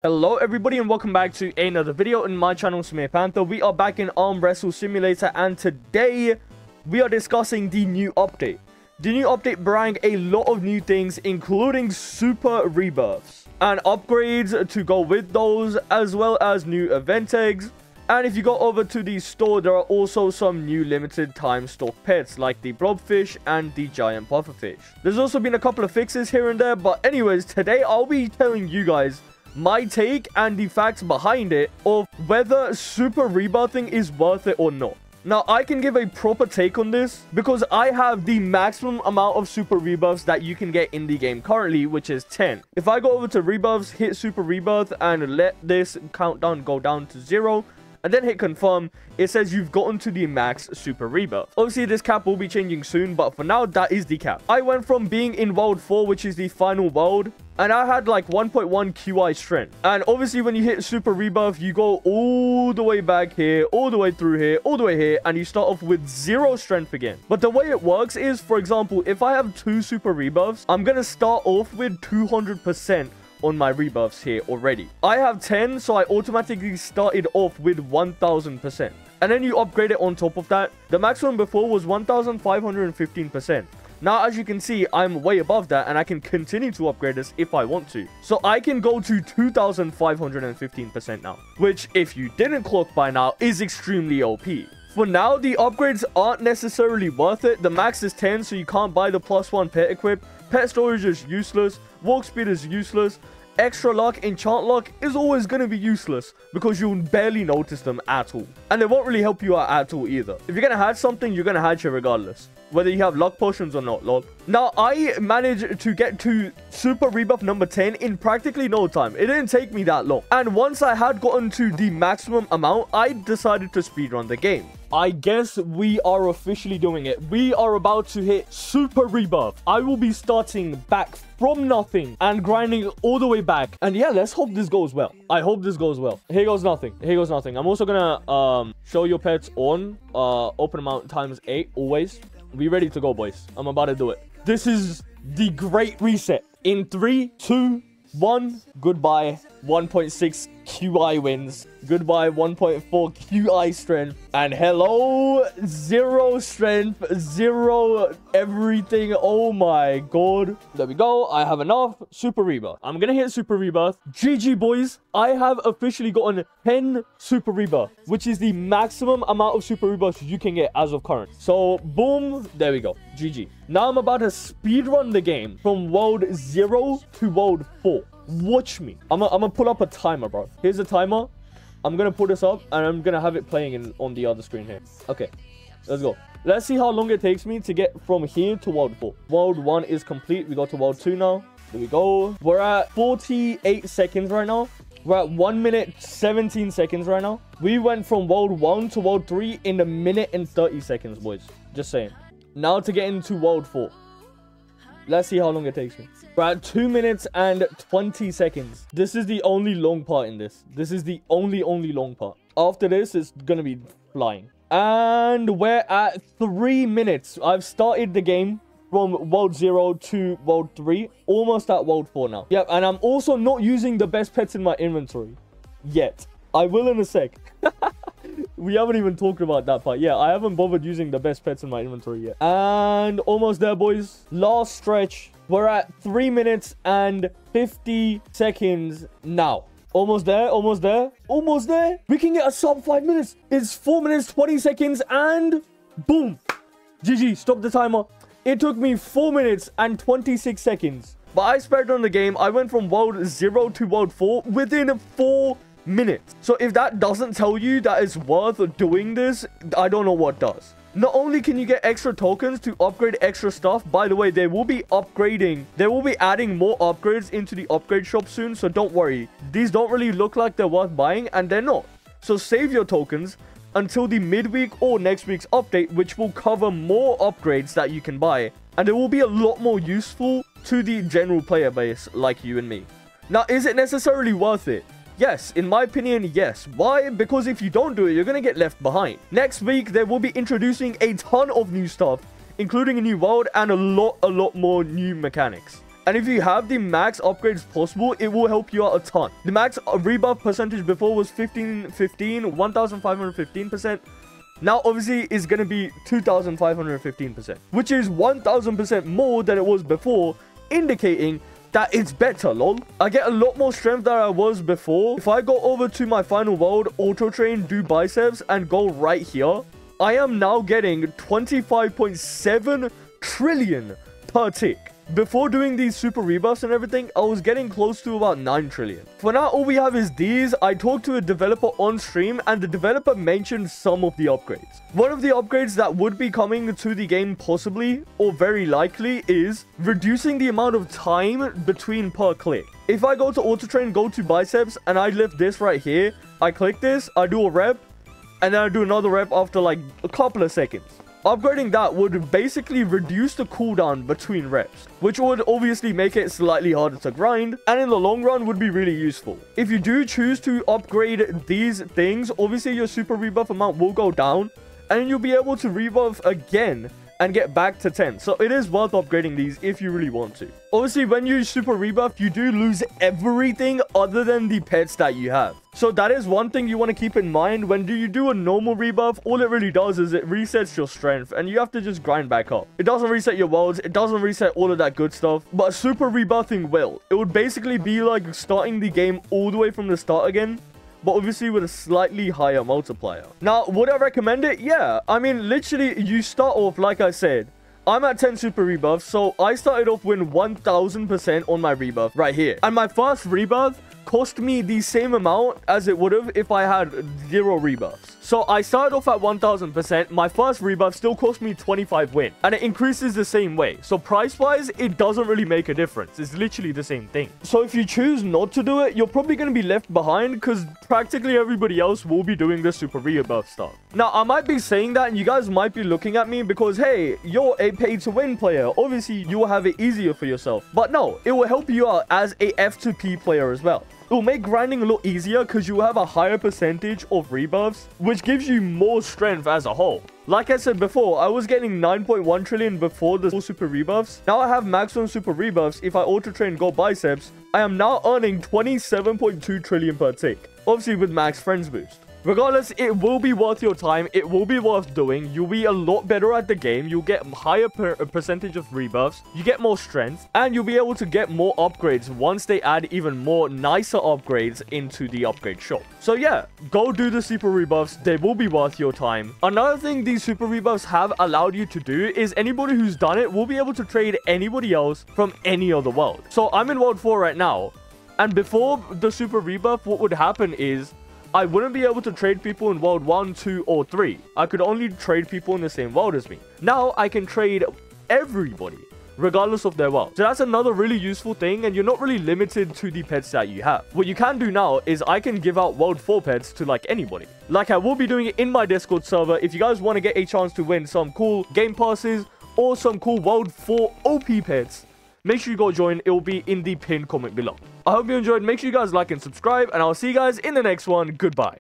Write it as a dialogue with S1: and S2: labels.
S1: Hello everybody and welcome back to another video in my channel, SameerPanther. We are back in Arm Wrestle Simulator and today we are discussing the new update. The new update bringing a lot of new things, including super rebirths and upgrades to go with those, as well as new event eggs. And if you go over to the store, there are also some new limited time stock pets like the blobfish and the giant pufferfish. There's also been a couple of fixes here and there, but anyways, today I'll be telling you guys my take and the facts behind it of whether super rebirthing is worth it or not. Now, I can give a proper take on this because I have the maximum amount of super rebirths that you can get in the game currently, which is 10. If I go over to rebirths, hit super rebirth and let this countdown go down to 0 and then hit confirm, it says you've gotten to the max super rebirth. Obviously, this cap will be changing soon, but for now, that is the cap. I went from being in world 4, which is the final world, and I had like 1.1 QI strength. And obviously, when you hit super rebirth, you go all the way back here, all the way through here, all the way here, and you start off with 0 strength again. But the way it works is, for example, if I have 2 super rebirths, I'm going to start off with 200% on my rebirths here already. I have 10, so I automatically started off with 1000%. And then you upgrade it on top of that. The maximum before was 1515%. Now, as you can see, I'm way above that, and I can continue to upgrade this if I want to. So I can go to 2515% now, which, if you didn't clock by now, is extremely OP. For now, the upgrades aren't necessarily worth it. The max is 10, so you can't buy the +1 pet equip. Pet storage is useless. Walk speed is useless. Extra luck, enchant luck is always going to be useless because you'll barely notice them at all. And they won't really help you out at all either. If you're going to hatch something, you're going to hatch it regardless, whether you have luck potions or not, lol. Now, I managed to get to super rebirth number 10 in practically no time. It didn't take me that long. And once I had gotten to the maximum amount, I decided to speedrun the game. I guess we are officially doing it. We are about to hit super rebirth. I will be starting back from nothing and grinding all the way back. And yeah, let's hope this goes well. I hope this goes well. Here goes nothing. Here goes nothing. I'm also gonna show your pets on open amount ×8 always. We ready to go, boys. I'm about to do it. This is the great reset. In 3, 2, 1. Goodbye. 1.6 QI wins. Goodbye. 1.4 QI strength. And hello, 0 strength, 0 everything. Oh my god. There we go. I have enough. Super rebirth. I'm gonna hit super rebirth. GG, boys. I have officially gotten 10 super rebirth, which is the maximum amount of super rebirths you can get as of current. So boom, there we go. GG. Now I'm about to speedrun the game from world 0 to world 4. Watch me. I'm gonna pull up a timer, bro. Here's a timer. I'm gonna put this up and I'm gonna have it playing on the other screen here. Okay, let's go. Let's see how long it takes me to get from here to world 4. World 1 is complete. We go to world 2 now. There we go. We're at 48 seconds right now. We're at 1 minute 17 seconds right now. We went from world 1 to world 3 in a minute and 30 seconds, boys. Just saying. Now to get into world 4. Let's see how long it takes me. We're at 2 minutes and 20 seconds. This is the only long part in this. This is the only long part. After this, it's gonna be flying. And we're at 3 minutes. I've started the game from world 0 to world 3. Almost at world 4 now. Yep, and I'm also not using the best pets in my inventory yet. I will in a sec. We haven't even talked about that part. Yeah, I haven't bothered using the best pets in my inventory yet. And almost there, boys. Last stretch. We're at 3 minutes and 50 seconds now. Almost there, almost there, almost there. We can get a sub 5 minutes. It's 4 minutes, 20 seconds, and boom. GG, stop the timer. It took me 4 minutes and 26 seconds. But I sped on the game. I went from world 0 to world 4 within 4 minutes. So if that doesn't tell you that it's worth doing this, I don't know what does. Not only can you get extra tokens to upgrade extra stuff, by the way, they will be adding more upgrades into the upgrade shop soon, so don't worry. These don't really look like they're worth buying, and they're not. So save your tokens until the midweek or next week's update, which will cover more upgrades that you can buy, and it will be a lot more useful to the general player base like you and me. Now, is it necessarily worth it? Yes, in my opinion, yes. Why? Because if you don't do it, you're going to get left behind. Next week, they will be introducing a ton of new stuff, including a new world and a lot more new mechanics. And if you have the max upgrades possible, it will help you out a ton. The max rebirth percentage before was 1515%. Now, obviously, it's going to be 2,515%, which is 1,000% more than it was before, indicating that it's better, lol. I get a lot more strength than I was before. If I go over to my final world, auto train, do biceps, and go right here, I am now getting 25.7 trillion per tick. Before doing these super rebuffs and everything, I was getting close to about 9 trillion. For now, all we have is these. I talked to a developer on stream, and the developer mentioned some of the upgrades. One of the upgrades that would be coming to the game possibly, or very likely, is reducing the amount of time between per click. If I go to auto train, go to biceps, and I lift this right here, I click this, I do a rep, and then I do another rep after like a couple of seconds. Upgrading that would basically reduce the cooldown between reps, which would obviously make it slightly harder to grind, and in the long run would be really useful. If you do choose to upgrade these things, obviously your super rebuff amount will go down, and you'll be able to rebuff again and get back to 10. So it is worth upgrading these if you really want to. Obviously, when you super rebuff, you do lose everything other than the pets that you have. So that is one thing you want to keep in mind. When you do a normal rebuff, all it really does is it resets your strength, and you have to just grind back up. It doesn't reset your worlds, it doesn't reset all of that good stuff, but super rebuffing will. It would basically be like starting the game all the way from the start again, but obviously with a slightly higher multiplier. Now, would I recommend it? Yeah. I mean, literally, you start off, like I said, I'm at 10 super rebuffs, so I started off with 1000% on my rebuff right here. And my first rebuff cost me the same amount as it would have if I had 0 rebuffs. So I started off at 1000%. My first rebuff still cost me 25 win, and it increases the same way. So price-wise, it doesn't really make a difference. It's literally the same thing. So if you choose not to do it, you're probably going to be left behind because practically everybody else will be doing the super rebuff stuff. Now, I might be saying that, and you guys might be looking at me because, hey, you're a pay-to-win player. Obviously, you will have it easier for yourself. But no, it will help you out as a F2P player as well. It will make grinding a lot easier because you have a higher percentage of rebuffs, which gives you more strength as a whole. Like I said before, I was getting 9.1 trillion before the super rebuffs. Now I have maximum super rebuffs. If I auto train go biceps, I am now earning 27.2 trillion per tick. Obviously with max friends boost. Regardless, it will be worth your time. It will be worth doing. You'll be a lot better at the game. You'll get higher percentage of rebuffs. You get more strength. And you'll be able to get more upgrades once they add even more nicer upgrades into the upgrade shop. So yeah, go do the super rebuffs. They will be worth your time. Another thing these super rebuffs have allowed you to do is anybody who's done it will be able to trade anybody else from any other world. So I'm in World 4 right now. And before the super rebuff, what would happen is I wouldn't be able to trade people in World 1, 2, or 3. I could only trade people in the same world as me. Now, I can trade everybody, regardless of their world. So that's another really useful thing, and you're not really limited to the pets that you have. What you can do now is I can give out World 4 pets to, like, anybody. Like, I will be doing it in my Discord server. If you guys want to get a chance to win some cool game passes or some cool World 4 OP pets, make sure you go join. It will be in the pinned comment below. I hope you enjoyed. Make sure you guys like and subscribe, and I'll see you guys in the next one. Goodbye.